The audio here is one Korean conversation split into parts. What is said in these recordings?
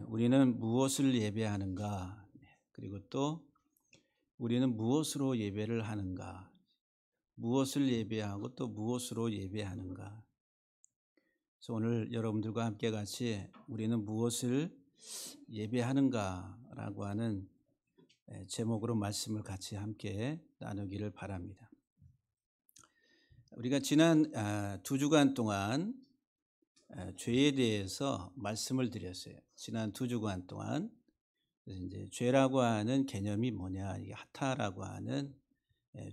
우리는 무엇을 예배하는가? 그리고 또 우리는 무엇으로 예배를 하는가? 무엇을 예배하고 또 무엇으로 예배하는가? 그래서 오늘 여러분들과 함께 같이 우리는 무엇을 예배하는가라고 하는 제목으로 말씀을 같이 함께 나누기를 바랍니다. 우리가 지난 2주간 동안 죄에 대해서 말씀을 드렸어요. 지난 2주간 동안. 그래서 이제 죄라고 하는 개념이 뭐냐? 이게 하타라고 하는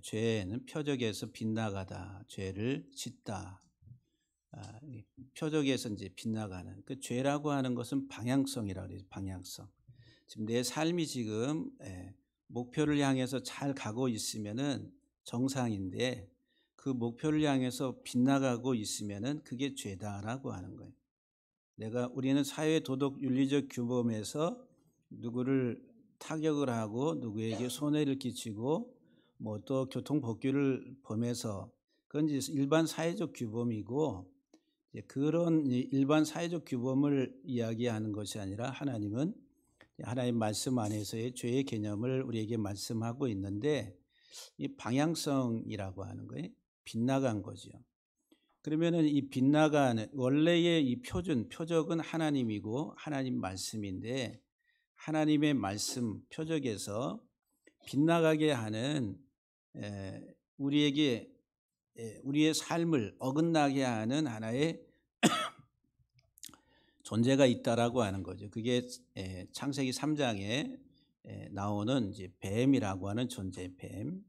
죄는 표적에서 빗나가다, 죄를 짓다. 표적에서 이제 빗나가는 그 죄라고 하는 것은 방향성이라고 그래요. 방향성. 지금 내 삶이 지금 목표를 향해서 잘 가고 있으면은 정상인데 그 목표를 향해서 빗나가고 있으면은 그게 죄다라고 하는 거예요. 우리는 사회 도덕 윤리적 규범에서 누구를 타격을 하고 누구에게 손해를 끼치고 뭐 또 교통 법규를 범해서 그건 이제 일반 사회적 규범이고, 그런 일반 사회적 규범을 이야기하는 것이 아니라 하나님은 하나님 말씀 안에서의 죄의 개념을 우리에게 말씀하고 있는데, 이 방향성이라고 하는 거예요. 빗나간 거죠. 그러면은 이 빗나가는 원래의 이 표적은 하나님이고 하나님 말씀인데, 하나님의 말씀 표적에서 빗나가게 하는 우리에게 우리의 삶을 어긋나게 하는 하나의 존재가 있다라고 하는 거죠. 그게 창세기 3장에 나오는 이제 뱀이라고 하는 존재, 뱀.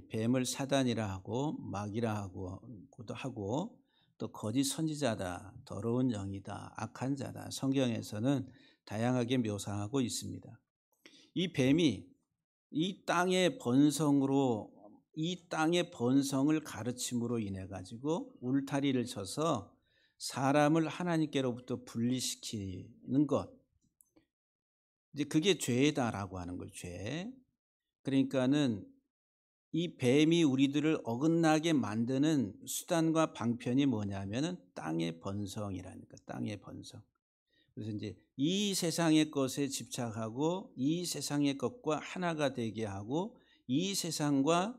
뱀을 사단이라 하고 마귀라 하고도 하고, 또 거짓 선지자다, 더러운 영이다, 악한 자다. 성경에서는 다양하게 묘사하고 있습니다. 이 뱀이 이 땅의 번성을 가르침으로 인해 가지고 울타리를 쳐서 사람을 하나님께로부터 분리시키는 것, 이제 그게 죄다라고 하는 거예요. 죄. 그러니까는 이 뱀이 우리들을 어긋나게 만드는 수단과 방편이 뭐냐면은 땅의 번성이라니까. 땅의 번성. 그래서 이제 이 세상의 것에 집착하고 이 세상의 것과 하나가 되게 하고, 이 세상과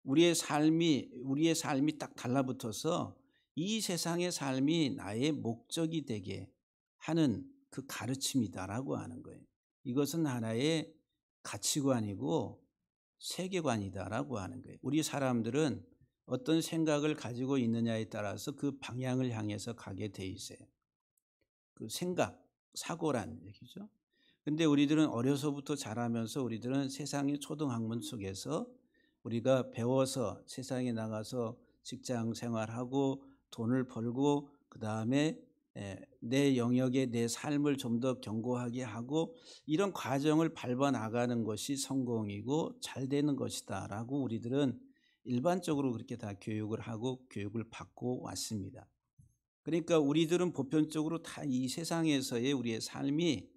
우리의 삶이 딱 달라붙어서 이 세상의 삶이 나의 목적이 되게 하는 그 가르침이다라고 하는 거예요. 이것은 하나의 가치관이고 세계관이다라고 하는 거예요. 우리 사람들은 어떤 생각을 가지고 있느냐에 따라서 그 방향을 향해서 가게 돼 있어요. 그 생각, 사고란 얘기죠. 근데 우리들은 어려서부터 자라면서 우리들은 세상의 초등학문 속에서 우리가 배워서 세상에 나가서 직장 생활하고 돈을 벌고, 그 다음에 내 영역에 내 삶을 좀 더 견고하게 하고, 이런 과정을 밟아 나가는 것이 성공이고 잘 되는 것이다 라고 우리들은 일반적으로 그렇게 다 교육을 하고 교육을 받고 왔습니다. 그러니까 우리들은 보편적으로 다 이 세상에서의 우리의 삶이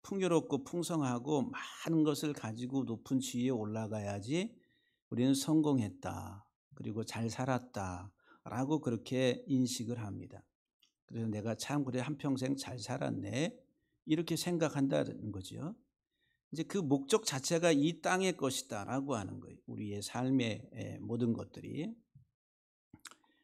풍요롭고 풍성하고 많은 것을 가지고 높은 지위에 올라가야지 우리는 성공했다, 그리고 잘 살았다 라고 그렇게 인식을 합니다. 그래서 내가 참 그래 한평생 잘 살았네 이렇게 생각한다는 거죠. 이제 그 목적 자체가 이 땅의 것이다 라고 하는 거예요. 우리의 삶의 모든 것들이.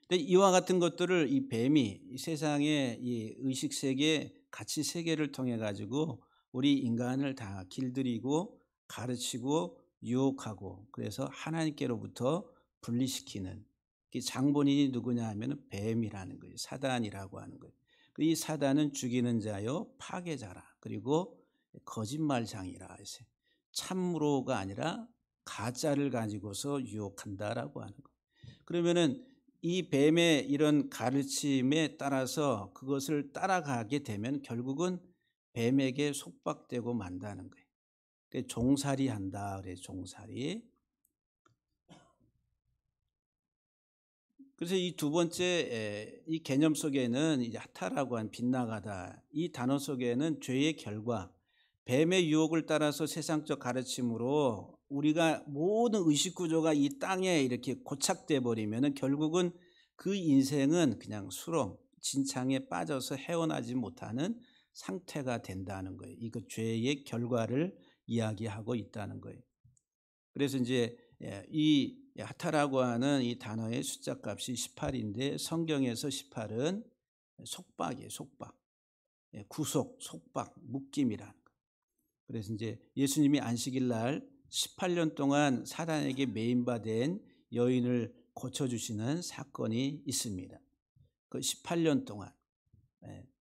근데 이와 같은 것들을 이 뱀이 이 세상의 이 의식세계, 가치세계를 통해 가지고 우리 인간을 다 길들이고 가르치고 유혹하고, 그래서 하나님께로부터 분리시키는 그 장본인이 누구냐 하면 뱀이라는 거예요. 사단이라고 하는 거예요. 이 사단은 죽이는 자요 파괴자라, 그리고 거짓말장이라 했어요. 참으로가 아니라 가짜를 가지고서 유혹한다라고 하는 거예요. 그러면은 이 뱀의 이런 가르침에 따라서 그것을 따라가게 되면 결국은 뱀에게 속박되고 만다는 거예요. 종살이 한다 그래요. 종살이. 그래서 이 두 번째 이 개념 속에는 이제 하타라고 한 빗나가다, 이 단어 속에는 죄의 결과, 뱀의 유혹을 따라서 세상적 가르침으로 우리가 모든 의식 구조가 이 땅에 이렇게 고착돼 버리면은 결국은 그 인생은 그냥 수렁, 진창에 빠져서 헤어나지 못하는 상태가 된다는 거예요. 이거 죄의 결과를 이야기하고 있다는 거예요. 그래서 이제 이 하타라고 하는 이 단어의 숫자 값이 18인데 성경에서 18은 속박이에요. 속박. 구속, 속박, 묶임이라는 거. 그래서 이제 예수님이 안식일 날 18년 동안 사단에게 매인받은 여인을 고쳐주시는 사건이 있습니다. 그 18년 동안.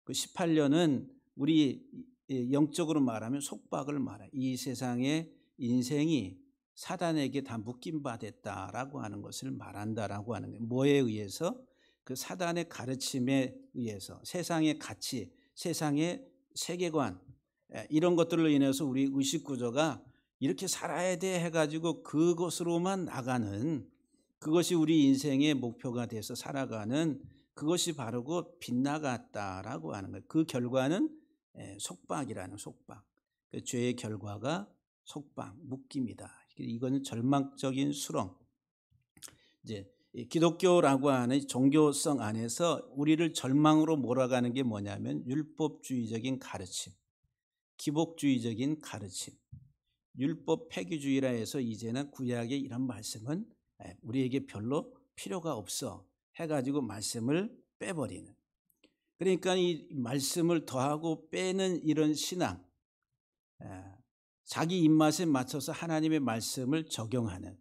그 18년은 우리 영적으로 말하면 속박을 말해요. 이 세상의 인생이 사단에게 다 묶임받았다라고 하는 것을 말한다라고 하는 거예요. 뭐에 의해서? 그 사단의 가르침에 의해서 세상의 가치, 세상의 세계관 이런 것들로 인해서 우리 의식구조가 이렇게 살아야 돼 해가지고 그것으로만 나가는, 그것이 우리 인생의 목표가 돼서 살아가는, 그것이 바르고 빗나갔다라고 하는 거예요. 그 결과는 속박이라는, 속박. 그 죄의 결과가 속박, 묶임이다. 이거는 절망적인 수렁. 이제 기독교라고 하는 종교성 안에서 우리를 절망으로 몰아가는 게 뭐냐면 율법주의적인 가르침, 기복주의적인 가르침, 율법 폐기주의라 해서 이제는 구약의 이런 말씀은 우리에게 별로 필요가 없어 해가지고 말씀을 빼버리는, 그러니까 이 말씀을 더하고 빼는 이런 신앙, 자기 입맛에 맞춰서 하나님의 말씀을 적용하는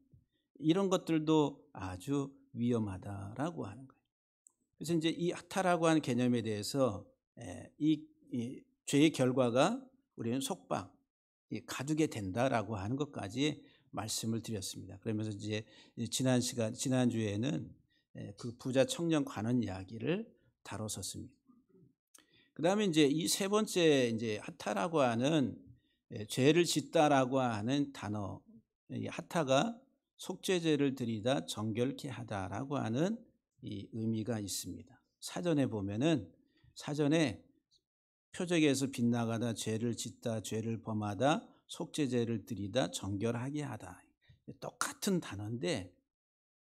이런 것들도 아주 위험하다라고 하는 거예요. 그래서 이제 이 하타라고 하는 개념에 대해서 이 죄의 결과가 우리는 속박, 가두게 된다라고 하는 것까지 말씀을 드렸습니다. 그러면서 이제 지난주에는 그 부자 청년 관원 이야기를 다뤘었습니다. 그 다음에 이제 이 세 번째 이제 하타라고 하는 죄를 짓다라고 하는 단어, 이 하타가 속죄죄를 드리다 정결케 하다라고 하는 이 의미가 있습니다. 사전에 보면은 사전에 표적에서 빗나가다, 죄를 짓다, 죄를 범하다, 속죄죄를 드리다 정결하게 하다. 똑같은 단어인데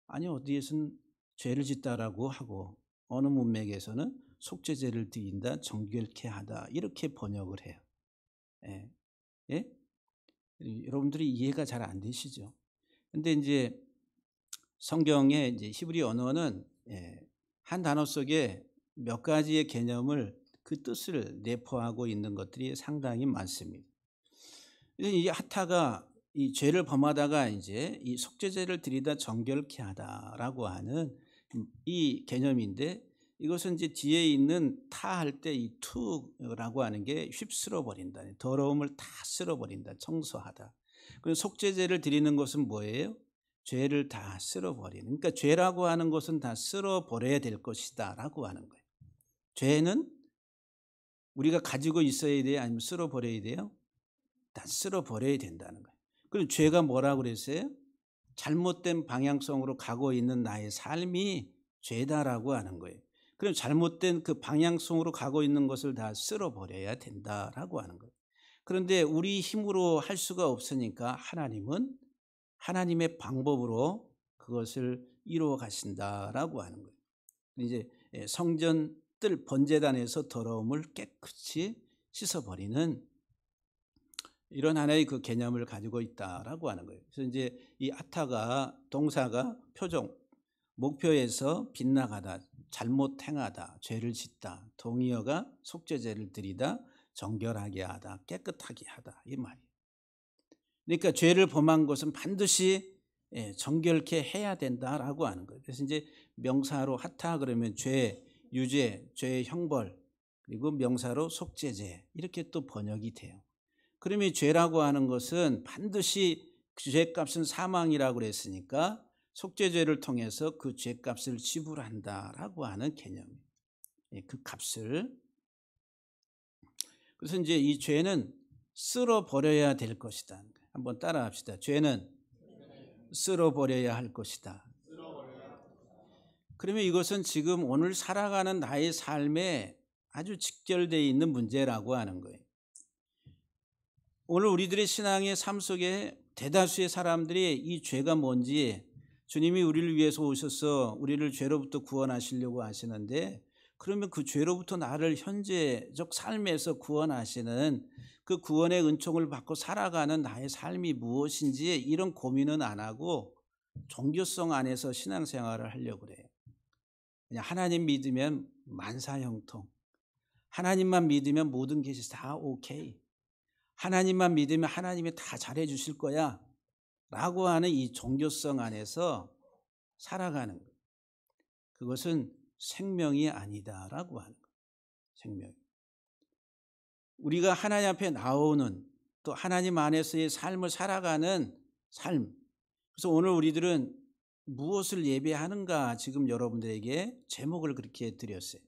아니 어디에서는 죄를 짓다라고 하고 어느 문맥에서는 속죄죄를 드린다, 정결케 하다 이렇게 번역을 해요. 예? 여러분들이 이해가 잘 안 되시죠? 근데 이제 성경의 이제 히브리 언어는 한 단어 속에 몇 가지의 개념을, 그 뜻을 내포하고 있는 것들이 상당히 많습니다. 이 하타가 이 죄를 범하다가 이제 이 속죄죄를 드리다 정결케 하다라고 하는 이 개념인데, 이것은 이제 뒤에 있는 타 할 때 이 투라고 하는 게 휩쓸어 버린다, 더러움을 다 쓸어 버린다, 청소하다. 그리고 속죄죄를 드리는 것은 뭐예요? 죄를 다 쓸어 버리는. 그러니까 죄라고 하는 것은 다 쓸어 버려야 될 것이다라고 하는 거예요. 죄는 우리가 가지고 있어야 돼요? 아니면 쓸어 버려야 돼요? 다 쓸어 버려야 된다는 거예요. 그럼 죄가 뭐라고 그랬어요? 잘못된 방향성으로 가고 있는 나의 삶이 죄다라고 하는 거예요. 그럼 잘못된 그 방향성으로 가고 있는 것을 다 쓸어 버려야 된다라고 하는 거예요. 그런데 우리 힘으로 할 수가 없으니까 하나님은 하나님의 방법으로 그것을 이루어 가신다라고 하는 거예요. 이제 성전 뜰 번제단에서 더러움을 깨끗이 씻어버리는 이런 하나의 그 개념을 가지고 있다라고 하는 거예요. 그래서 이제 이 아타가 동사가 표정, 목표에서 빗나가다, 잘못 행하다, 죄를 짓다, 동의어가 속죄죄를 드리다, 정결하게 하다, 깨끗하게 하다 이 말이에요. 그러니까 죄를 범한 것은 반드시 정결케 해야 된다라고 하는 거예요. 그래서 이제 명사로 하타 그러면 죄, 유죄, 죄의 형벌, 그리고 명사로 속죄죄 이렇게 또 번역이 돼요. 그러면 죄라고 하는 것은 반드시 그 죄값은 사망이라고 그랬으니까 속죄죄를 통해서 그 죄값을 지불한다라고 하는 개념이에요. 그 값을. 그래서 이제 이 죄는 쓸어버려야 될 것이다. 한번 따라합시다. 죄는 쓸어버려야 할 것이다. 그러면 이것은 지금 오늘 살아가는 나의 삶에 아주 직결되어 있는 문제라고 하는 거예요. 오늘 우리들의 신앙의 삶 속에 대다수의 사람들이 이 죄가 뭔지, 주님이 우리를 위해서 오셔서 우리를 죄로부터 구원하시려고 하시는데 그러면 그 죄로부터 나를 현재적 삶에서 구원하시는 그 구원의 은총을 받고 살아가는 나의 삶이 무엇인지 이런 고민은 안 하고 종교성 안에서 신앙생활을 하려고 그래요. 그냥 하나님 믿으면 만사형통. 하나님만 믿으면 모든 것이 다 오케이. 하나님만 믿으면 하나님이 다 잘해 주실 거야. 라고 하는 이 종교성 안에서 살아가는 것. 그것은 생명이 아니다라고 하는 것. 생명. 우리가 하나님 앞에 나오는 또 하나님 안에서의 삶을 살아가는 삶. 그래서 오늘 우리들은 무엇을 예배하는가 지금 여러분들에게 제목을 그렇게 드렸어요.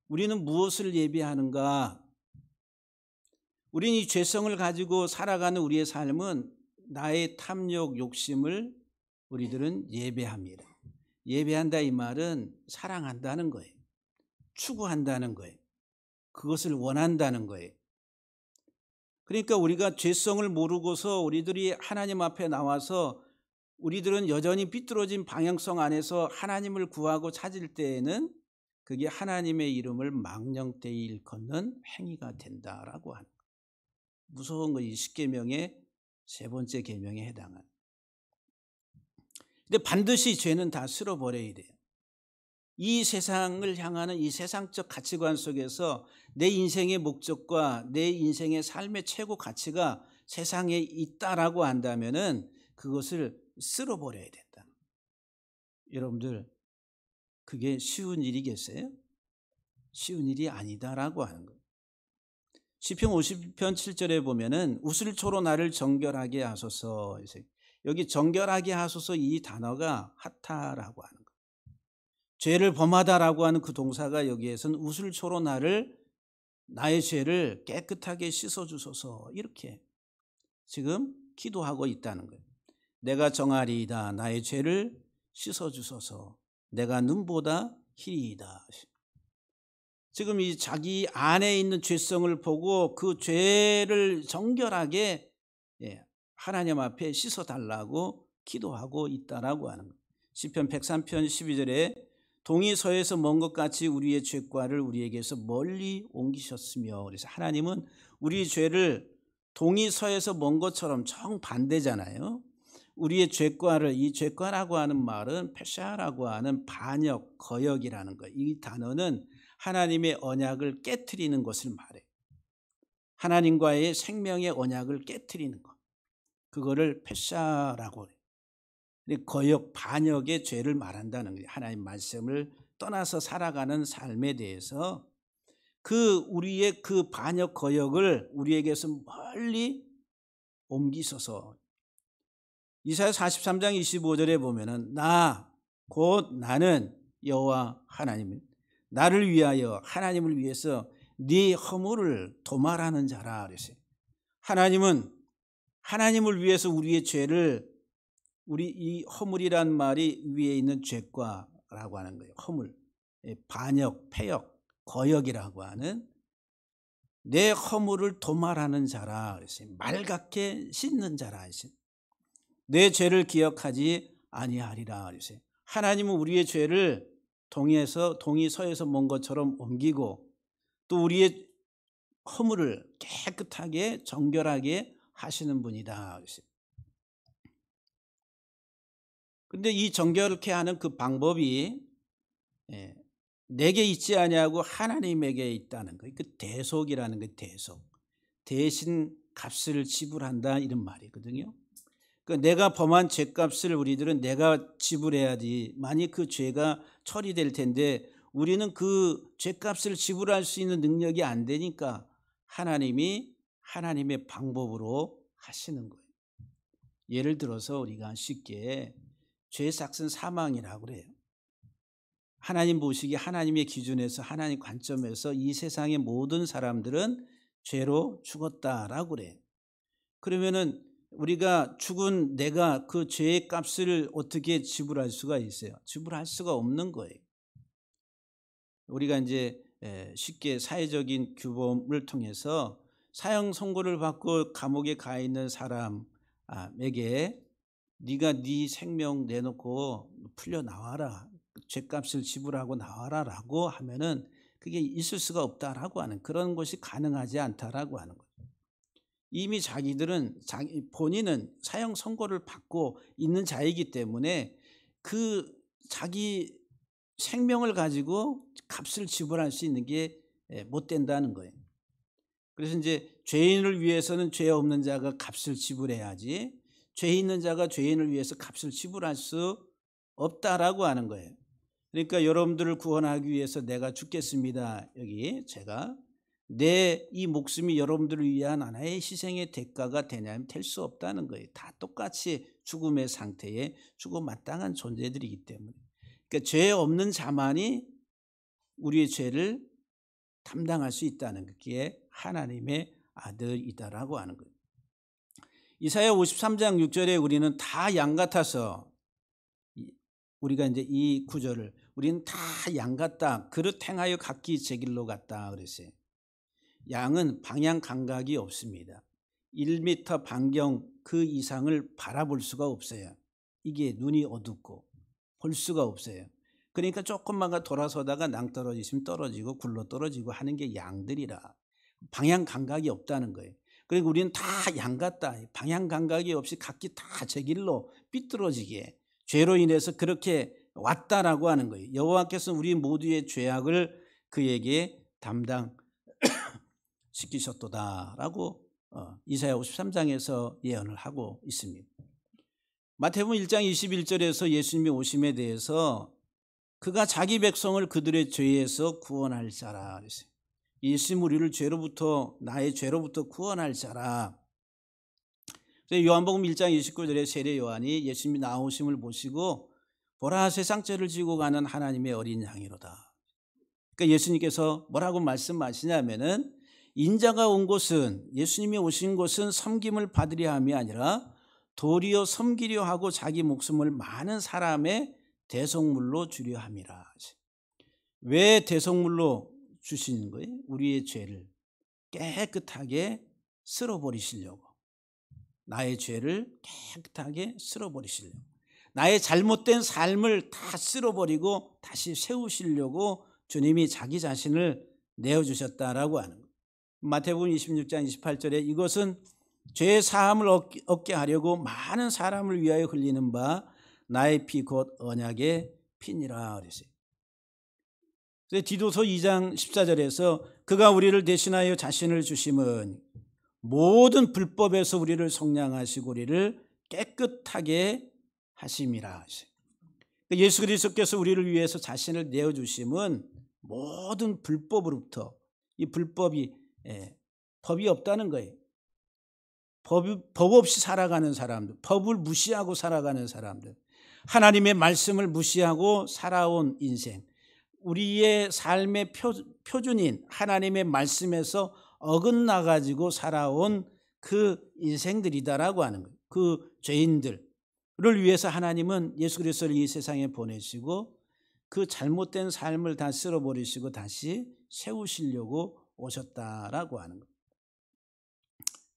우리는 무엇을 예배하는가? 우리는 이 죄성을 가지고 살아가는 우리의 삶은 나의 탐욕, 욕심을 우리들은 예배합니다. 예배한다 이 말은 사랑한다는 거예요. 추구한다는 거예요. 그것을 원한다는 거예요. 그러니까 우리가 죄성을 모르고서 우리들이 하나님 앞에 나와서 우리들은 여전히 삐뚤어진 방향성 안에서 하나님을 구하고 찾을 때에는 그게 하나님의 이름을 망령되이 일컫는 행위가 된다라고 하는 거예요. 무서운 거 이 10계명의 세 번째 계명에 해당하는. 근데 반드시 죄는 다 쓸어버려야 돼요. 이 세상을 향하는 이 세상적 가치관 속에서 내 인생의 목적과 내 인생의 삶의 최고 가치가 세상에 있다라고 한다면은 그것을 쓸어버려야 된다. 여러분들 그게 쉬운 일이겠어요? 쉬운 일이 아니다라고 하는 거예요. 시편 50편 7절에 보면은 우슬초로 나를 정결하게 하소서. 여기 정결하게 하소서 이 단어가 하타라고 하는 거예요. 죄를 범하다라고 하는 그 동사가 여기에서는 우슬초로 나의 죄를 깨끗하게 씻어주소서 이렇게 지금 기도하고 있다는 거예요. 내가 정하리이다. 나의 죄를 씻어주소서. 내가 눈보다 희리이다. 지금 이 자기 안에 있는 죄성을 보고 그 죄를 정결하게 하나님 앞에 씻어달라고 기도하고 있다라고 하는 거예요. 시편 103편 12절에 동이 서에서 먼 것 같이 우리의 죄과를 우리에게서 멀리 옮기셨으며, 그래서 하나님은 우리 죄를 동이 서에서 먼 것처럼 정반대잖아요. 우리의 죄과를, 이 죄과라고 하는 말은 페샤라고 하는 반역, 거역이라는 거예요. 이 단어는 하나님의 언약을 깨트리는 것을 말해요. 하나님과의 생명의 언약을 깨트리는 것. 그거를 페샤라고 해요. 거역, 반역의 죄를 말한다는 거예요. 하나님 말씀을 떠나서 살아가는 삶에 대해서 우리의 그 반역, 거역을 우리에게서 멀리 옮기소서. 이사야 43장 25절에 보면은 곧 나는 여호와 하나님, 나를 위하여, 하나님을 위해서 네 허물을 도말하는 자라 그랬어요. 하나님은 하나님을 위해서 우리의 죄를, 우리 이 허물이란 말이 위에 있는 죄과라고 하는 거예요. 허물, 반역, 패역, 거역이라고 하는 내 허물을 도말하는 자라 그랬어요. 말갛게 씻는 자라 했어요. 내 죄를 기억하지 아니하리라 그랬어요. 하나님은 우리의 죄를 동이 서에서 먼 것처럼 옮기고 또 우리의 허물을 깨끗하게 정결하게 하시는 분이다 그랬어요. 근데 이 정결케 하는 그 방법이 내게 있지 아니하고 하나님에게 있다는 거예요. 그 대속이라는 게 대신 값을 지불한다 이런 말이거든요. 그러니까 내가 범한 죄값을 우리들은 내가 지불해야지 만약 그 죄가 처리될 텐데 우리는 그 죄값을 지불할 수 있는 능력이 안 되니까 하나님이 하나님의 방법으로 하시는 거예요. 예를 들어서 우리가 쉽게 죄 삭은 사망이라고 그래요. 하나님 보시기에 하나님의 기준에서 하나님 관점에서 이 세상의 모든 사람들은 죄로 죽었다라고 그래요. 그러면은 우리가 죽은 내가 그 죄의 값을 어떻게 지불할 수가 있어요? 지불할 수가 없는 거예요. 우리가 이제 쉽게 사회적인 규범을 통해서 사형 선고를 받고 감옥에 가 있는 사람에게 네가 네 생명 내놓고 풀려 나와라. 죗값을 지불하고 나와라라고 하면은 그게 있을 수가 없다라고 하는, 그런 것이 가능하지 않다라고 하는 거죠. 이미 자기들은 본인은 사형 선고를 받고 있는 자이기 때문에 그 자기 생명을 가지고 값을 지불할 수 있는 게 못 된다는 거예요. 그래서 이제 죄인을 위해서는 죄 없는 자가 값을 지불해야지, 죄 있는 자가 죄인을 위해서 값을 지불할 수 없다라고 하는 거예요. 그러니까 여러분들을 구원하기 위해서 내가 죽겠습니다. 여기 제가 내 이 목숨이 여러분들을 위한 하나의 희생의 대가가 되냐면 될 수 없다는 거예요. 다 똑같이 죽음의 상태에 죽어 마땅한 존재들이기 때문에. 그러니까 죄 없는 자만이 우리의 죄를 담당할 수 있다는 그게 하나님의 아들이다라고 하는 거예요. 이사야 53장 6절에 우리는 다 양 같아서, 우리가 이제 이 구절을 우리는 다 양 같다, 그릇 행하여 각기 제 길로 갔다 그랬어요. 양은 방향 감각이 없습니다. 1m 반경 그 이상을 바라볼 수가 없어요. 이게 눈이 어둡고 볼 수가 없어요. 그러니까 조금만 돌아서다가 낭떠러지시면 떨어지고 굴러 떨어지고 하는 게 양들이라 방향 감각이 없다는 거예요. 그리고 우리는 다 양 같다, 방향 감각이 없이 각기 다 제 길로 삐뚤어지게 죄로 인해서 그렇게 왔다라고 하는 거예요. 여호와께서는 우리 모두의 죄악을 그에게 담당시키셨도다라고 이사야 53장에서 예언을 하고 있습니다. 마태복음 1장 21절에서 예수님이 오심에 대해서 그가 자기 백성을 그들의 죄에서 구원할 자라 그랬어요. 예수님 우리를 나의 죄로부터 구원할 자라. 요한복음 1장 29절에 세례 요한이 예수님이 나오심을 보시고 보라 세상 죄를 지고 가는 하나님의 어린 양이로다. 그러니까 예수님께서 뭐라고 말씀하시냐면은 인자가 온 곳은, 예수님이 오신 곳은 섬김을 받으려 함이 아니라 도리어 섬기려 하고 자기 목숨을 많은 사람의 대속물로 주려 함이라. 왜 대속물로 주시는 거예요? 우리의 죄를 깨끗하게 쓸어버리시려고. 나의 죄를 깨끗하게 쓸어버리시려고. 나의 잘못된 삶을 다 쓸어버리고 다시 세우시려고 주님이 자기 자신을 내어주셨다라고 하는 거예요. 마태복음 26장 28절에 이것은 죄 사함을 얻게 하려고 많은 사람을 위하여 흘리는 바 나의 피 곧 언약의 피니라 그랬어요. 디도서 2장 14절에서 그가 우리를 대신하여 자신을 주심은 모든 불법에서 우리를 속량하시고 우리를 깨끗하게 하심이라. 예수 그리스도께서 우리를 위해서 자신을 내어주심은 모든 불법으로부터, 이 불법이 법이 없다는 거예요. 법 없이 살아가는 사람들, 법을 무시하고 살아가는 사람들, 하나님의 말씀을 무시하고 살아온 인생, 우리의 삶의 표준인 하나님의 말씀에서 어긋나 가지고 살아온 그 인생들이다라고 하는 거예요. 그 죄인들을 위해서 하나님은 예수 그리스도를 이 세상에 보내시고 그 잘못된 삶을 다 쓸어버리시고 다시 세우시려고 오셨다라고 하는 거예요.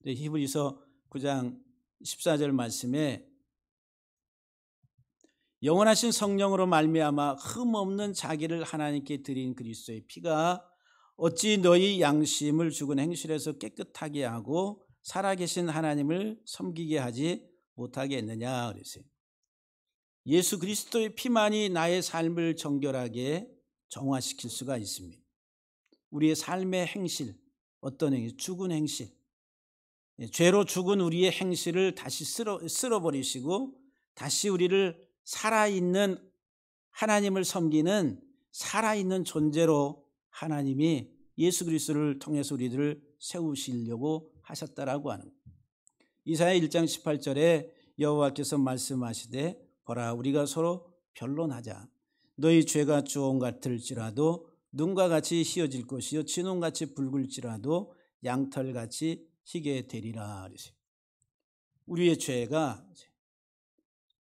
히브리서 9장 14절 말씀에 영원하신 성령으로 말미암아 흠없는 자기를 하나님께 드린 그리스도의 피가 어찌 너희 양심을 죽은 행실에서 깨끗하게 하고 살아계신 하나님을 섬기게 하지 못하게 했느냐 그랬어요. 예수 그리스도의 피만이 나의 삶을 정결하게 정화시킬 수가 있습니다. 우리의 삶의 행실, 어떤 행실? 죽은 행실, 죄로 죽은 우리의 행실을 다시 쓸어버리시고 다시 우리를 살아있는 하나님을 섬기는 살아있는 존재로 하나님이 예수 그리스도를 통해서 우리들을 세우시려고 하셨다라고 하는 거예요. 이사야 1장 18절에 여호와께서 말씀하시되 보라 우리가 서로 변론하자. 너희 죄가 주홍 같을지라도 눈과 같이 희어질 것이요 진홍같이 붉을지라도 양털같이 희게 되리라. 우리의 죄가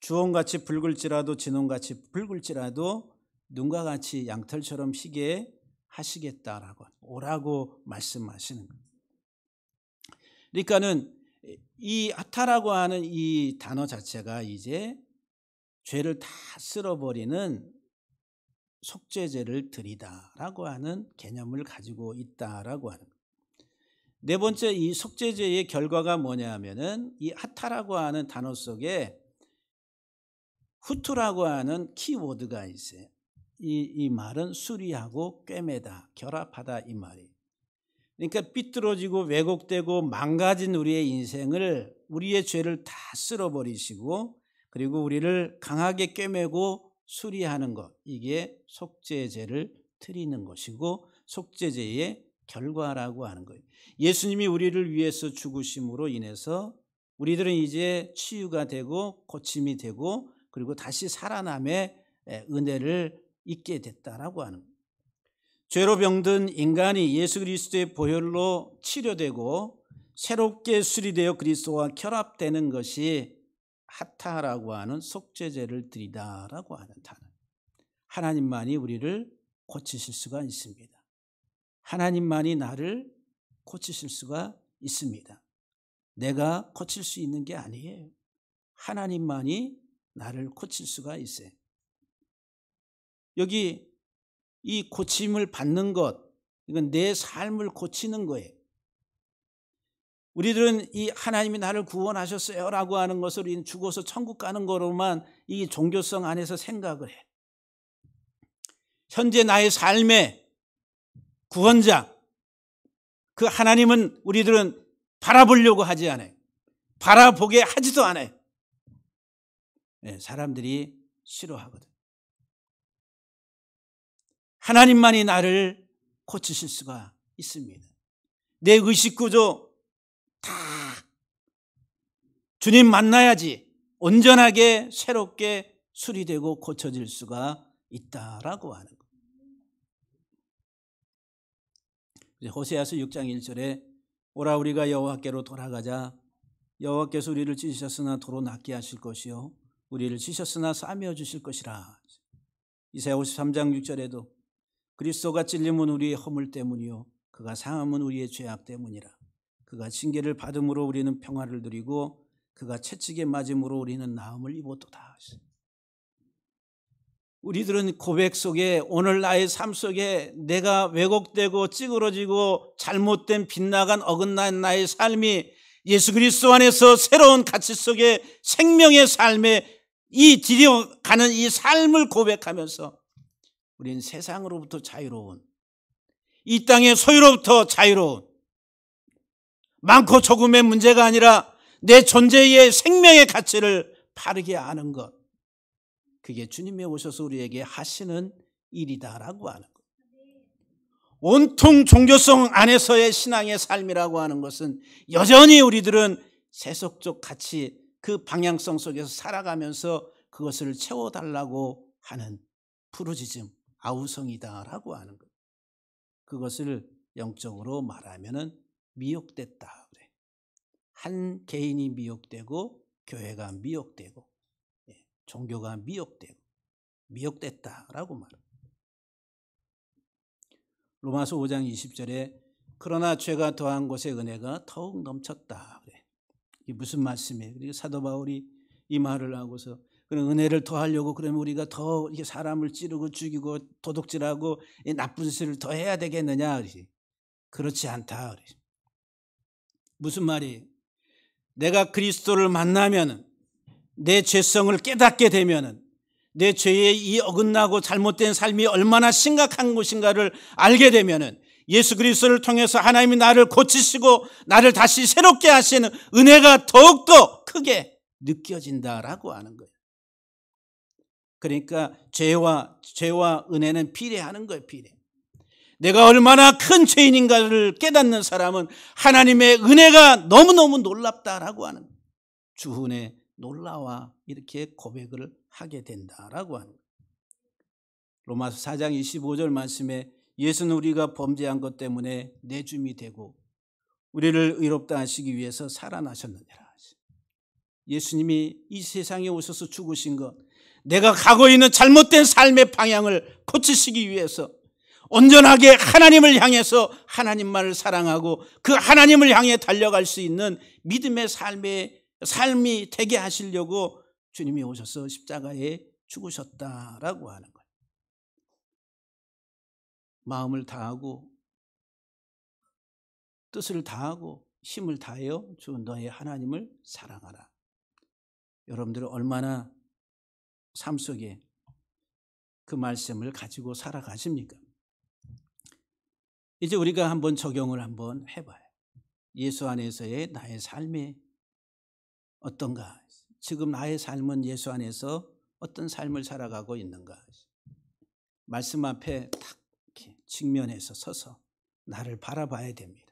주홍같이 붉을지라도 진홍같이 붉을지라도 눈과 같이 양털처럼 희게 하시겠다라고 오라고 말씀하시는 거예요. 그러니까는 이 아타라고 하는 이 단어 자체가 이제 죄를 다 쓸어버리는 속죄제를 드리다라고 하는 개념을 가지고 있다라고 하는 거예요. 네 번째, 이 속죄제의 결과가 뭐냐 하면은 이 하타라고 하는 단어 속에 후투라고 하는 키워드가 있어요. 이 말은 수리하고 꿰매다, 결합하다 이 말이에요. 그러니까 삐뚤어지고 왜곡되고 망가진 우리의 인생을, 우리의 죄를 다 쓸어버리시고 그리고 우리를 강하게 꿰매고 수리하는 것, 이게 속죄제를 드리는 것이고 속죄제의 결과라고 하는 거예요. 예수님이 우리를 위해서 죽으심으로 인해서 우리들은 이제 치유가 되고 고침이 되고 그리고 다시 살아남의 은혜를 잊게 됐다라고 하는 거예요. 죄로 병든 인간이 예수 그리스도의 보혈로 치료되고 새롭게 수리되어 그리스도와 결합되는 것이 하타라고 하는 속죄제를 드리다라고 하는 단어. 하나님만이 우리를 고치실 수가 있습니다. 하나님만이 나를 고치실 수가 있습니다. 내가 고칠 수 있는 게 아니에요. 하나님만이 나를 고칠 수가 있어요. 여기 이 고침을 받는 것, 이건 내 삶을 고치는 거예요. 우리들은 이 하나님이 나를 구원하셨어요 라고 하는 것을 우리는 죽어서 천국 가는 거로만 이 종교성 안에서 생각을 해. 현재 나의 삶의 구원자, 그 하나님은 우리들은 바라보려고 하지 않아요. 바라보게 하지도 않아요. 네, 사람들이 싫어하거든. 하나님만이 나를 고치실 수가 있습니다. 내 의식구조 다 주님 만나야지 온전하게 새롭게 수리되고 고쳐질 수가 있다라고 하는 거예요. 호세아서 6장 1절에 오라 우리가 여호와께로 돌아가자. 여호와께서 우리를 찢으셨으나 도로 낫게 하실 것이요 우리를 치셨으나 싸매어 주실 것이라. 이사야 53장 6절에도 그리스도가 찔림은 우리의 허물 때문이요 그가 상함은 우리의 죄악 때문이라. 그가 징계를 받음으로 우리는 평화를 누리고 그가 채찍에 맞음으로 우리는 나음을 입었도다. 우리들은 고백 속에 오늘 나의 삶 속에 내가 왜곡되고 찌그러지고 잘못된 빗나간 어긋난 나의 삶이 예수 그리스도 안에서 새로운 가치 속에 생명의 삶에 이 디뎌가는 이 삶을 고백하면서 우리는 세상으로부터 자유로운, 이 땅의 소유로부터 자유로운, 많고 조금의 문제가 아니라 내 존재의 생명의 가치를 바르게 아는 것, 그게 주님이 오셔서 우리에게 하시는 일이다라고 하는 것. 온통 종교성 안에서의 신앙의 삶이라고 하는 것은 여전히 우리들은 세속적 가치, 그 방향성 속에서 살아가면서 그것을 채워달라고 하는 부르짖음, 아우성이다라고 하는 것. 그것을 영적으로 말하면은 미혹됐다 그래. 한 개인이 미혹되고 교회가 미혹되고 종교가 미혹되고 미혹됐다라고 말합니다. 로마서 5장 20절에 그러나 죄가 더한 곳에 은혜가 더욱 넘쳤다 그래. 이게 무슨 말씀이에요? 그리고 사도 바울이 이 말을 하고서 그런 은혜를 더하려고 그러면 우리가 더 이게 사람을 찌르고 죽이고 도둑질하고 나쁜 짓을 더 해야 되겠느냐? 그렇지 않다. 무슨 말이에요? 내가 그리스도를 만나면 내 죄성을 깨닫게 되면 내 죄의 이 어긋나고 잘못된 삶이 얼마나 심각한 것인가를 알게 되면 예수 그리스도를 통해서 하나님이 나를 고치시고 나를 다시 새롭게 하시는 은혜가 더욱더 크게 느껴진다라고 하는 거예요. 그러니까 죄와 은혜는 비례하는 거예요. 비례. 내가 얼마나 큰 죄인인가를 깨닫는 사람은 하나님의 은혜가 너무너무 놀랍다라고 하는 거예요. 주은혜 놀라와 이렇게 고백을 하게 된다라고 하는 거예요. 로마서 4장 25절 말씀에 예수는 우리가 범죄한 것 때문에 내줌이 되고 우리를 의롭다 하시기 위해서 살아나셨느니라. 예수님이 이 세상에 오셔서 죽으신 것, 내가 가고 있는 잘못된 삶의 방향을 고치시기 위해서 온전하게 하나님을 향해서 하나님만을 사랑하고 그 하나님을 향해 달려갈 수 있는 믿음의 삶이 되게 하시려고 주님이 오셔서 십자가에 죽으셨다라고 하는 거예요. 마음을 다하고 뜻을 다하고 힘을 다하여 주 너의 하나님을 사랑하라. 여러분들은 얼마나 삶 속에 그 말씀을 가지고 살아가십니까? 이제 우리가 한번 적용을 한번 해봐요. 예수 안에서의 나의 삶이 어떤가? 지금 나의 삶은 예수 안에서 어떤 삶을 살아가고 있는가? 말씀 앞에 딱 이렇게 직면해서 서서 나를 바라봐야 됩니다.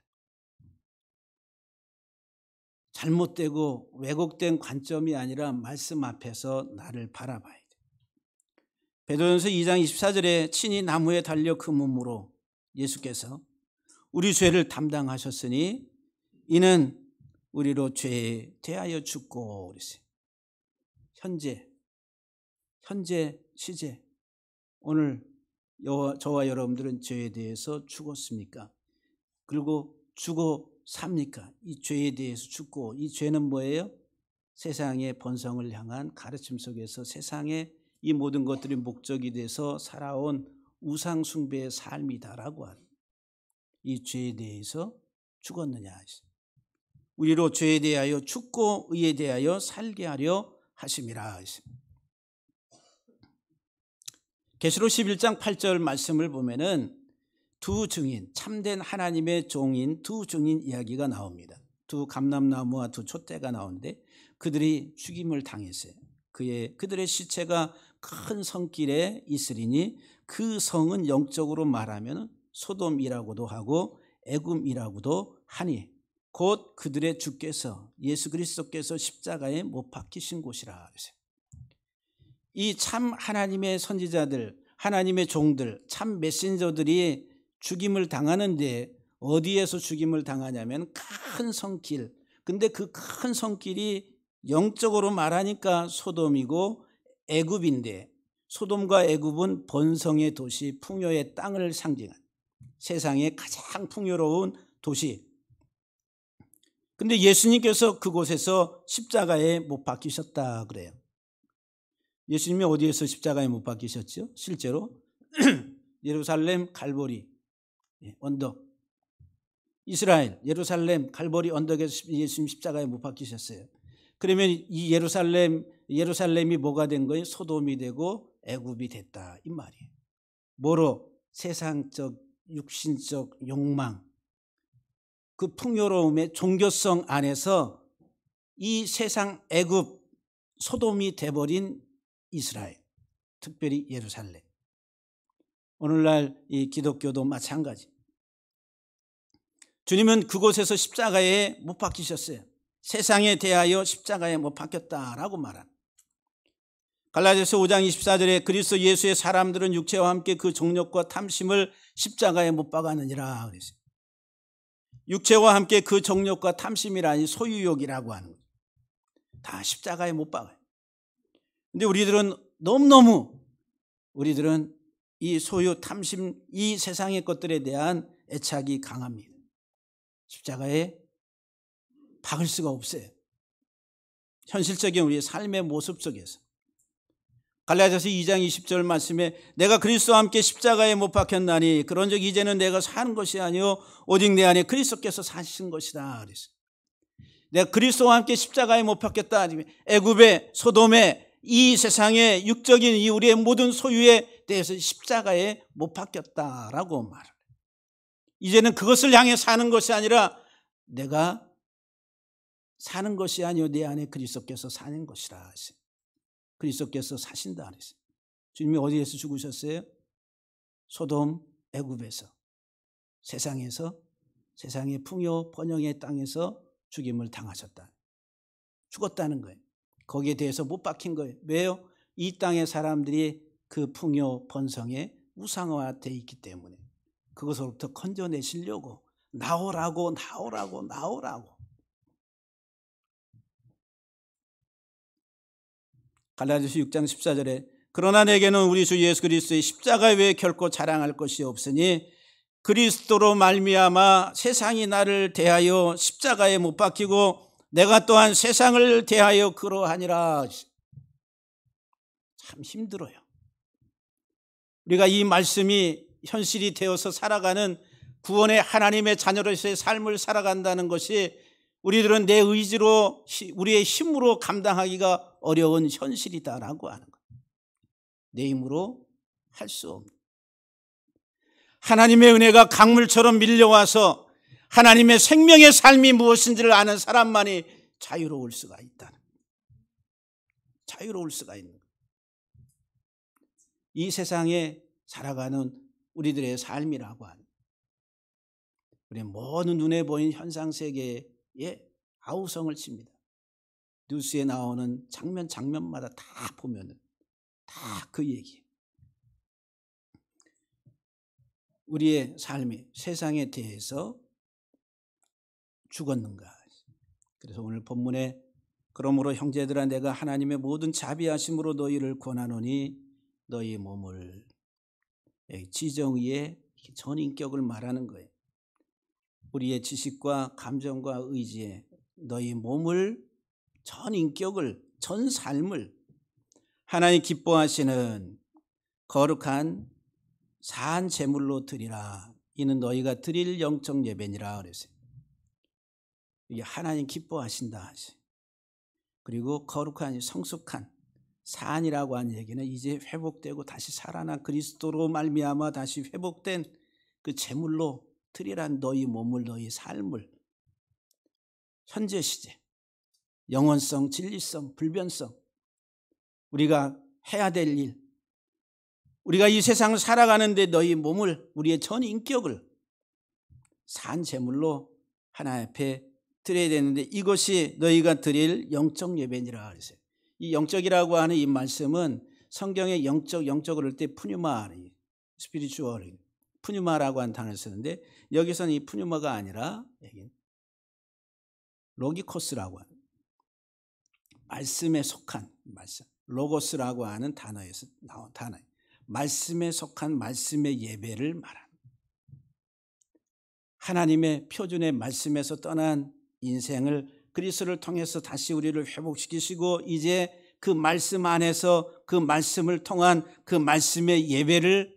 잘못되고 왜곡된 관점이 아니라 말씀 앞에서 나를 바라봐야 돼요. 베드로전서 2장 24절에 친히 나무에 달려 그 몸으로 예수께서 우리 죄를 담당하셨으니 이는 우리로 죄에 대하여 죽고 그랬어요. 현재 시제 오늘 저와 여러분들은 죄에 대해서 죽었습니까? 그리고 죽어 삽니까? 이 죄에 대해서 죽고, 이 죄는 뭐예요? 세상의 번성을 향한 가르침 속에서 세상의 이 모든 것들이 목적이 돼서 살아온 우상 숭배의 삶이다라고 하는 이 죄에 대해서 죽었느냐. 우리로 죄에 대하여 죽고 의에 대하여 살게 하려 하심이라. 계시록 11장 8절 말씀을 보면은 두 증인, 참된 하나님의 종인 두 증인 이야기가 나옵니다. 두 감람나무와 두 촛대가 나오는데 그들이 죽임을 당했어요. 그들의 시체가 큰 성길에 있으리니 그 성은 영적으로 말하면 소돔이라고도 하고 애굽이라고도 하니 곧 그들의 주께서 예수 그리스도께서 십자가에 못 박히신 곳이라. 이 참 하나님의 선지자들, 하나님의 종들, 참 메신저들이 죽임을 당하는데 어디에서 죽임을 당하냐면 큰 성길. 근데 그 큰 성길이 영적으로 말하니까 소돔이고 애굽인데, 소돔과 애굽은 번성의 도시, 풍요의 땅을 상징한 세상의 가장 풍요로운 도시. 근데 예수님께서 그곳에서 십자가에 못 박히셨다 그래요. 예수님이 어디에서 십자가에 못 박히셨죠? 실제로 예루살렘 갈보리 언덕, 이스라엘 예루살렘 갈보리 언덕에서 예수님 십자가에 못 박히셨어요. 그러면 이 예루살렘이 뭐가 된 거예요? 소돔이 되고 애굽이 됐다 이 말이에요. 뭐로? 세상적 육신적 욕망, 그 풍요로움의 종교성 안에서 이 세상 애굽 소돔이 돼버린 이스라엘, 특별히 예루살렘. 오늘날 이 기독교도 마찬가지. 주님은 그곳에서 십자가에 못 박히셨어요. 세상에 대하여 십자가에 못 박혔다라고 말합니다. 갈라디아서 5장 24절에 그리스도 예수의 사람들은 육체와 함께 그 정욕과 탐심을 십자가에 못 박았느니라 그랬어요. 육체와 함께 그 정욕과 탐심이라니 소유욕이라고 하는 거죠. 다 십자가에 못 박아요. 근데 우리들은 우리들은 이 소유, 탐심, 이 세상의 것들에 대한 애착이 강합니다. 십자가에 박을 수가 없어요. 현실적인 우리의 삶의 모습 속에서. 갈라디아서 2장 20절 말씀에 내가 그리스도와 함께 십자가에 못 박혔나니 그런즉 이제는 내가 사는 것이 아니요 오직 내 안에 그리스도께서 사신 것이다 그랬어요. 내가 그리스도와 함께 십자가에 못 박혔다. 애굽의 소돔의 이 세상의 육적인 이 우리의 모든 소유에 대해서 십자가에 못 박혔다라고 말을 해요. 이제는 그것을 향해 사는 것이 아니라 내가 사는 것이 아니요 내 안에 그리스도께서 사는 것이라 하세요. 그리스도께서 사신다 그랬어요. 주님이 어디에서 죽으셨어요? 소돔 애굽에서, 세상에서, 세상의 풍요 번영의 땅에서 죽임을 당하셨다. 죽었다는 거예요. 거기에 대해서 못 박힌 거예요. 왜요? 이 땅의 사람들이 그 풍요 번성에 우상화되어 있기 때문에 그것으로부터 건져내시려고 나오라고. 갈라디아서 6장 14절에 그러나 내게는 우리 주 예수 그리스도의 십자가 외에 결코 자랑할 것이 없으니 그리스도로 말미암아 세상이 나를 대하여 십자가에 못 박히고 내가 또한 세상을 대하여 그러하니라. 참 힘들어요. 우리가 이 말씀이 현실이 되어서 살아가는 구원의 하나님의 자녀로서의 삶을 살아간다는 것이 우리들은 내 의지로 우리의 힘으로 감당하기가 어려운 현실이다라고 하는 것. 내 힘으로 할 수 없는. 하나님의 은혜가 강물처럼 밀려와서 하나님의 생명의 삶이 무엇인지를 아는 사람만이 자유로울 수가 있다는 것. 자유로울 수가 있는 것. 이 세상에 살아가는 우리들의 삶이라고 하는 우리 모든 눈에 보이는 현상 세계에 아우성을 칩니다. 뉴스에 나오는 장면마다 다 보면은 다 그 얘기예요. 우리의 삶이 세상에 대해서 죽었는가. 그래서 오늘 본문에 그러므로 형제들아 내가 하나님의 모든 자비하심으로 너희를 권하노니 너희 몸을 지정의의 전인격을 말하는 거예요. 우리의 지식과 감정과 의지에 너희 몸을 전인격을 전삶을 하나님 기뻐하시는 거룩한 사한 제물로 드리라. 이는 너희가 드릴 영적 예배니라 그랬어요. 이게 하나님 기뻐하신다 하세요. 그리고 거룩한 성숙한 사한이라고 하는 얘기는 이제 회복되고 다시 살아난 그리스도로 말미암아 다시 회복된 그 제물로 드리란 너희 몸을 너희 삶을 현재 시제 영원성 진리성 불변성 우리가 해야 될 일 우리가 이 세상을 살아가는데 너희 몸을 우리의 전 인격을 산 제물로 하나님 앞에 드려야 되는데 이것이 너희가 드릴 영적 예배니라 그랬어요. 이 영적이라고 하는 이 말씀은 성경의 영적 그럴 때 푸뉴마 스피리추얼 푸뉴마라고 하는 단어를 쓰는데 여기서는 이 푸뉴마가 아니라 로기코스라고 하는 말씀에 속한 말씀 로고스라고 하는 단어에서 나온 단어예요. 말씀에 속한 말씀의 예배를 말하는 하나님의 표준의 말씀에서 떠난 인생을 그리스도를 통해서 다시 우리를 회복시키시고 이제 그 말씀 안에서 그 말씀을 통한 그 말씀의 예배를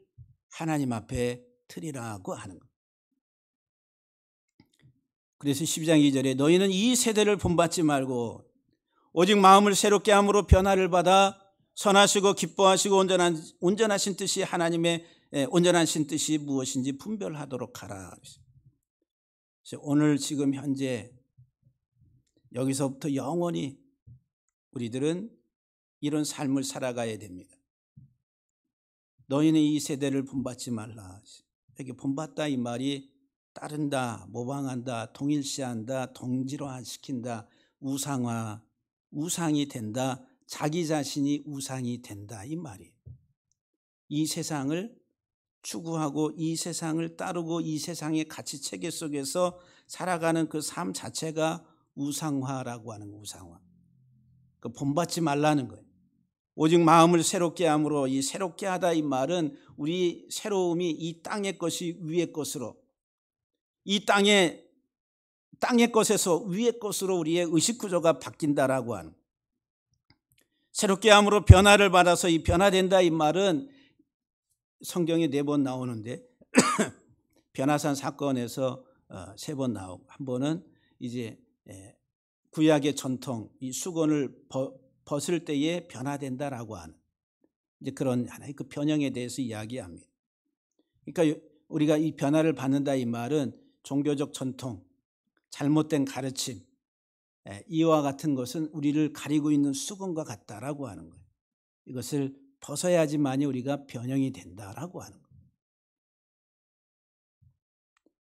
하나님 앞에 드리라고 하는 것. 그래서 12장 2절에 너희는 이 세대를 본받지 말고 오직 마음을 새롭게 함으로 변화를 받아 선하시고 기뻐하시고 온전하신 뜻이 하나님의 온전하신 뜻이 무엇인지 분별하도록 하라. 오늘 지금 현재 여기서부터 영원히 우리들은 이런 삶을 살아가야 됩니다. 너희는 이 세대를 본받지 말라. 여기 본받다 이 말이 따른다, 모방한다, 동일시한다, 동질화시킨다, 우상화, 우상이 된다, 자기 자신이 우상이 된다 이 말이에요. 이 세상을 추구하고 이 세상을 따르고 이 세상의 가치 체계 속에서 살아가는 그 삶 자체가 우상화라고 하는 우상화. 그 본받지 말라는 거예요. 오직 마음을 새롭게 함으로 이 새롭게 하다 이 말은 우리 새로움이 이 땅의 것이 위의 것으로 이 땅의 것에서 위의 것으로 우리의 의식 구조가 바뀐다라고 하는 새롭게 함으로 변화를 받아서 이 변화된다 이 말은 성경에 4번 나오는데 변화산 사건에서 3번 나오고 한 번은 이제 구약의 전통 이 수건을 벗을 때에 변화된다라고 하는 이제 그런 하나의 그 변형에 대해서 이야기합니다. 그러니까 우리가 이 변화를 받는다 이 말은 종교적 전통, 잘못된 가르침 이와 같은 것은 우리를 가리고 있는 수건과 같다라고 하는 거예요. 이것을 벗어야지만이 우리가 변형이 된다라고 하는 거예요.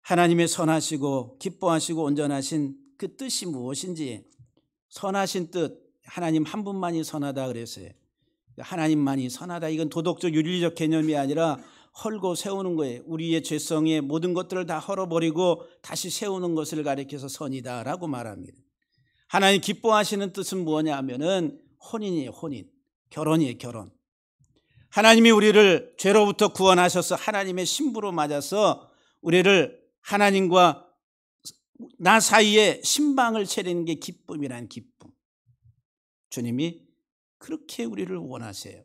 하나님의 선하시고 기뻐하시고 온전하신 그 뜻이 무엇인지 선하신 뜻 하나님 한 분만이 선하다 그랬어요. 하나님만이 선하다 이건 도덕적 윤리적 개념이 아니라 헐고 세우는 거예요. 우리의 죄성의 모든 것들을 다 헐어버리고 다시 세우는 것을 가리켜서 선이다라고 말합니다. 하나님 기뻐하시는 뜻은 뭐냐 하면은 혼인이에요. 혼인. 결혼이에요. 결혼. 하나님이 우리를 죄로부터 구원하셔서 하나님의 신부로 맞아서 우리를 하나님과 나 사이에 신방을 차리는 게 기쁨이란 기쁨. 주님이 그렇게 우리를 원하세요.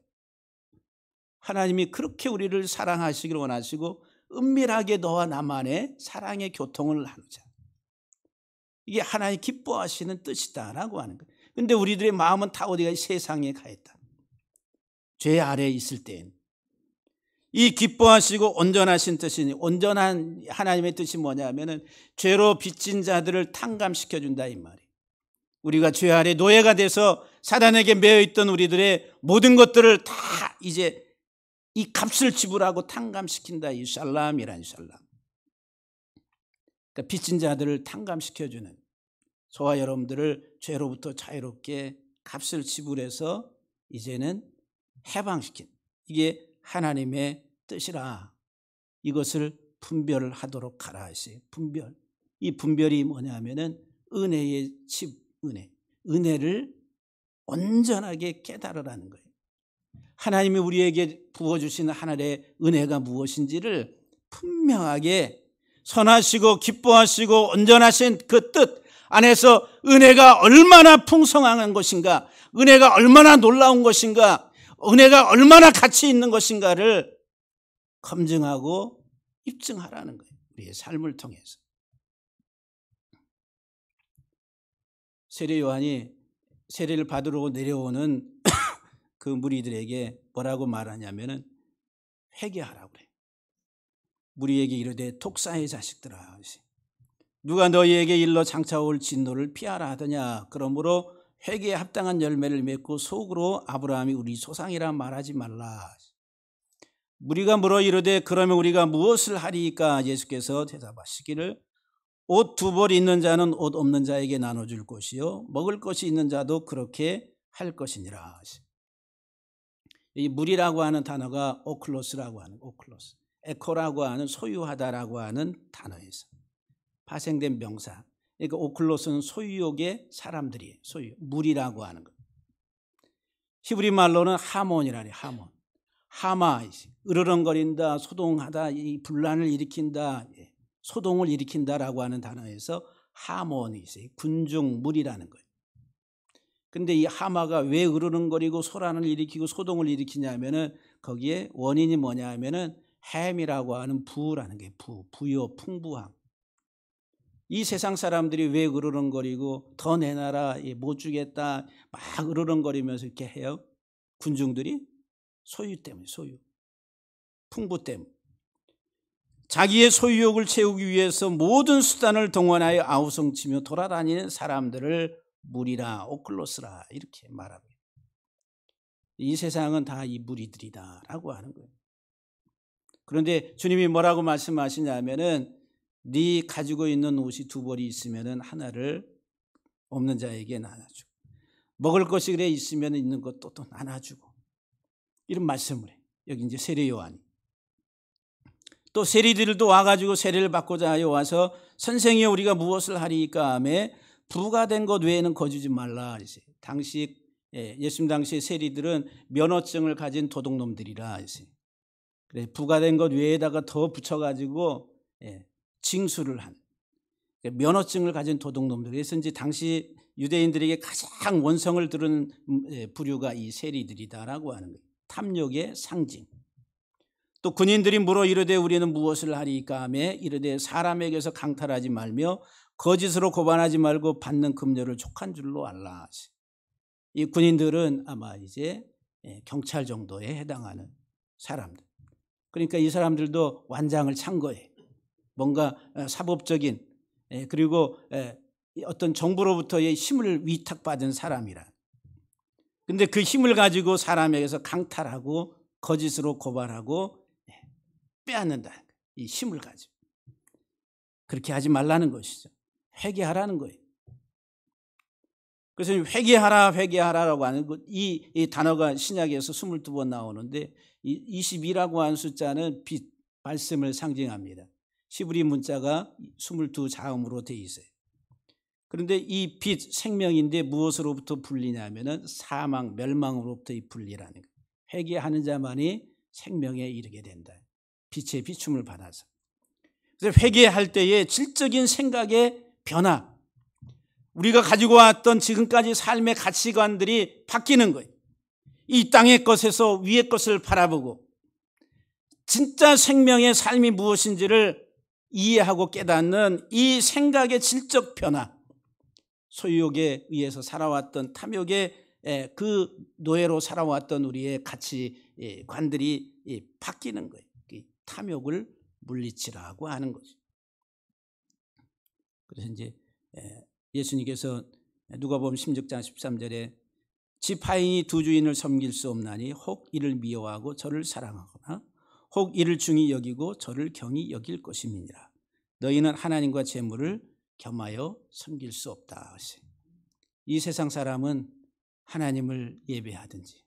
하나님이 그렇게 우리를 사랑하시기를 원하시고 은밀하게 너와 나만의 사랑의 교통을 나누자. 이게 하나님 기뻐하시는 뜻이다라고 하는 거예요. 그런데 우리들의 마음은 다 어디가 세상에 가 있다. 죄 아래에 있을 때엔 이 기뻐하시고 온전하신 뜻이니, 온전한 하나님의 뜻이 뭐냐면은 죄로 빚진 자들을 탕감시켜준다 이 말이에요. 우리가 죄 아래 노예가 돼서 사단에게 매여 있던 우리들의 모든 것들을 다 이제 이 값을 지불하고 탕감시킨다. 이 샬람이란 샬람. 그러니까 빚진 자들을 탕감시켜주는, 저와 여러분들을 죄로부터 자유롭게 값을 지불해서 이제는 해방시킨, 이게 하나님의 뜻이라. 이것을 분별을 하도록 하라 하시. 분별. 이 분별이 뭐냐면은 은혜의 집, 은혜를 온전하게 깨달으라는 거예요. 하나님이 우리에게 부어주신 하늘의 은혜가 무엇인지를 분명하게 선하시고 기뻐하시고 온전하신 그 뜻 안에서 은혜가 얼마나 풍성한 것인가, 은혜가 얼마나 놀라운 것인가, 은혜가 얼마나 가치 있는 것인가를 검증하고 입증하라는 거예요. 우리의 삶을 통해서. 세례 요한이 세례를 받으러 내려오는 그 무리들에게 뭐라고 말하냐면은 회개하라고 그래요. 무리에게 이르되 독사의 자식들아, 누가 너희에게 일러 장차올 진노를 피하라 하더냐. 그러므로 회개에 합당한 열매를 맺고 속으로 아브라함이 우리 조상이라 말하지 말라. 무리가 물어 이르되 그러면 우리가 무엇을 하리이까? 예수께서 대답하시기를 옷 두 벌 있는 자는 옷 없는 자에게 나눠줄 것이요 먹을 것이 있는 자도 그렇게 할 것이니라. 이 무리라고 하는 단어가 오클로스라고 하는, 오클로스, 에코라고 하는 소유하다라고 하는 단어에서 파생된 명사. 그러니까 오클로스는 소유욕의 사람들이에요. 소유, 무리라고 하는 것. 히브리 말로는 하몬이라니, 하몬. 하마, 으르렁거린다, 소동하다, 이 분란을 일으킨다, 소동을 일으킨다라고 하는 단어에서 하몬이 있어요. 군중, 무리라는 거예요. 근데 이 하마가 왜 으르렁거리고 소란을 일으키고 소동을 일으키냐면은 거기에 원인이 뭐냐 하면은 햄이라고 하는 부라는 게 부요, 풍부함. 이 세상 사람들이 왜 으르렁거리고 더 내놔라, 못 주겠다 막 으르렁거리면서 이렇게 해요? 군중들이 소유 때문에, 소유, 풍부 때문에. 자기의 소유욕을 채우기 위해서 모든 수단을 동원하여 아우성치며 돌아다니는 사람들을 무리라, 오클로스라 이렇게 말하고, 이 세상은 다 이 무리들이다라고 하는 거예요. 그런데 주님이 뭐라고 말씀하시냐면은 네 가지고 있는 옷이 두 벌이 있으면은 하나를 없는 자에게 나눠주고, 먹을 것이 그래 있으면 있는 것도 또 나눠주고, 이런 말씀을 해요. 여기 이제 세례 요한이. 또 세리들도 와가지고 세례를 받고자 하여 와서 선생이여 우리가 무엇을 하리이까 하며 부가 된 것 외에는 거주지 말라. 당시 예수님 당시의 세리들은 면허증을 가진 도둑놈들이라. 그래 부가 된 것 외에다가 더 붙여가지고 징수를 한 면허증을 가진 도둑놈들. 그래서 이제 당시 유대인들에게 가장 원성을 두른 부류가 이 세리들이다라고 하는 거예요. 탐욕의 상징. 또 군인들이 물어 이르되 우리는 무엇을 하리이까 하며 이르되 사람에게서 강탈하지 말며 거짓으로 고발하지 말고 받는 금료를 족한 줄로 알라. 이 군인들은 아마 이제 경찰 정도에 해당하는 사람들. 그러니까 이 사람들도 완장을 찬 거예요. 뭔가 사법적인 그리고 어떤 정부로부터의 힘을 위탁받은 사람이라. 근데 그 힘을 가지고 사람에게서 강탈하고 거짓으로 고발하고 빼앗는다. 이 힘을 가지고. 그렇게 하지 말라는 것이죠. 회개하라는 거예요. 그래서 회개하라라고 하는 이 단어가 신약에서 22번 나오는데 22라고 하는 숫자는 빛, 말씀을 상징합니다. 히브리 문자가 22자음으로 되어 있어요. 그런데 이 빛, 생명인데 무엇으로부터 분리냐면은 사망, 멸망으로부터의 분리라는 거예요. 회개하는 자만이 생명에 이르게 된다. 빛의 비춤을 받아서. 그래서 회개할 때의 질적인 생각의 변화, 우리가 가지고 왔던 지금까지 삶의 가치관들이 바뀌는 거예요. 이 땅의 것에서 위의 것을 바라보고 진짜 생명의 삶이 무엇인지를 이해하고 깨닫는 이 생각의 질적 변화, 소유욕에 의해서 살아왔던 탐욕의 그 노예로 살아왔던 우리의 가치관들이 바뀌는 거예요. 탐욕을 물리치라고 하는 거죠. 그래서 이제 예수님께서 누가복음 16장 13절에 지파인이 두 주인을 섬길 수 없나니 혹 이를 미워하고 저를 사랑하거나 혹 이를 중히 여기고 저를 경히 여길 것임이니라. 너희는 하나님과 재물을 겸하여 섬길 수 없다. 이 세상 사람은 하나님을 예배하든지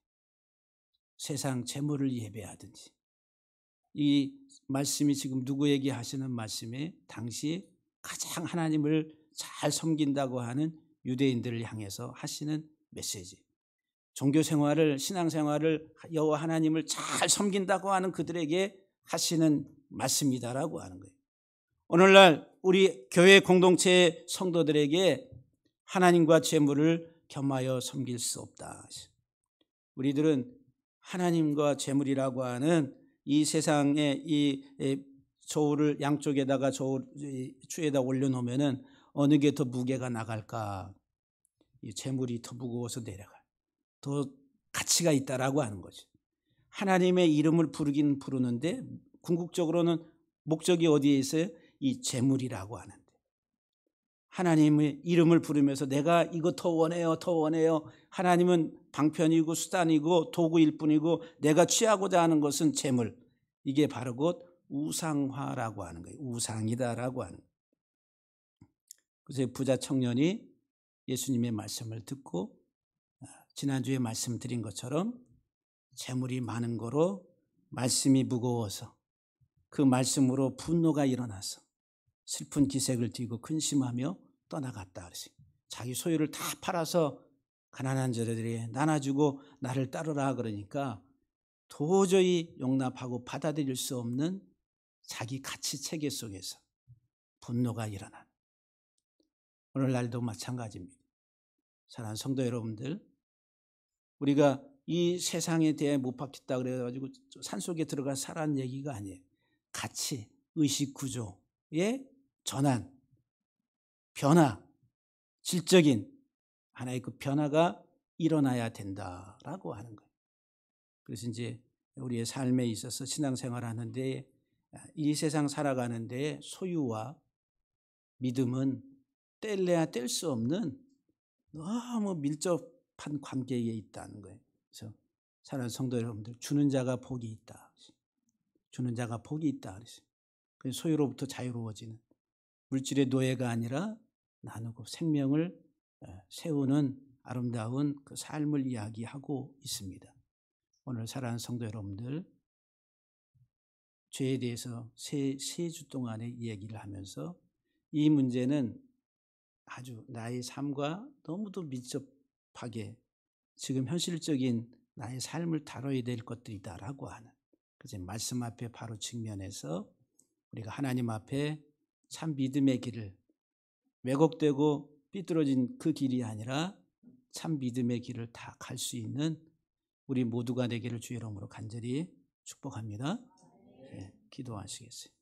세상 재물을 예배하든지, 이 말씀이 지금 누구에게 하시는 말씀에 당시 가장 하나님을 잘 섬긴다고 하는 유대인들을 향해서 하시는 메시지, 종교생활을 신앙생활을 여호와 하나님을 잘 섬긴다고 하는 그들에게 하시는 말씀이다라고 하는 거예요. 오늘날 우리 교회 공동체의 성도들에게 하나님과 재물을 겸하여 섬길 수 없다. 우리들은 하나님과 재물이라고 하는 이 세상의 이 저울을 양쪽에다가 추에다 올려놓으면은 어느 게 더 무게가 나갈까? 이 재물이 더 무거워서 내려가. 더 가치가 있다라고 하는 거죠. 하나님의 이름을 부르긴 부르는데 궁극적으로는 목적이 어디에 있어요? 이 재물이라고 하는데, 하나님의 이름을 부르면서 내가 이거 더 원해요, 더 원해요. 하나님은 방편이고 수단이고 도구일 뿐이고 내가 취하고자 하는 것은 재물. 이게 바로 곧 우상화라고 하는 거예요. 우상이다라고 하는 거예요. 그래서 부자 청년이 예수님의 말씀을 듣고 지난주에 말씀드린 것처럼 재물이 많은 거로 말씀이 무거워서 그 말씀으로 분노가 일어나서 슬픈 기색을 띠고 근심하며 떠나갔다. 그랬어요. 자기 소유를 다 팔아서 가난한 자들에게 나눠주고 나를 따르라 그러니까 도저히 용납하고 받아들일 수 없는 자기 가치 체계 속에서 분노가 일어나는, 오늘날도 마찬가지입니다. 사랑하는 성도 여러분들, 우리가 이 세상에 대해 못 박혔다 그래가지고 산속에 들어가 살아는 얘기가 아니에요. 가치, 의식 구조의 전환, 변화, 질적인 하나의 그 변화가 일어나야 된다라고 하는 거예요. 그래서 이제 우리의 삶에 있어서 신앙생활 하는데, 이 세상 살아가는데 소유와 믿음은 뗄래야 뗄 수 없는 너무 밀접한 관계에 있다는 거예요. 그래서 사랑하는 성도 여러분들, 주는 자가 복이 있다. 주는 자가 복이 있다 그랬어요. 소유로부터 자유로워지는 물질의 노예가 아니라 나누고 생명을 세우는 아름다운 그 삶을 이야기하고 있습니다. 오늘 사랑하는 성도 여러분들, 죄에 대해서 세 주 동안의 얘기를 하면서 이 문제는 아주 나의 삶과 너무도 밀접하게 지금 현실적인 나의 삶을 다뤄야 될 것들이다라고 하는, 그래서 말씀 앞에 바로 직면해서 우리가 하나님 앞에 참 믿음의 길을, 왜곡되고 삐뚤어진 그 길이 아니라 참 믿음의 길을 다 갈 수 있는 우리 모두가 되기를 주의 이름으로 간절히 축복합니다. 네, 기도하시겠어요?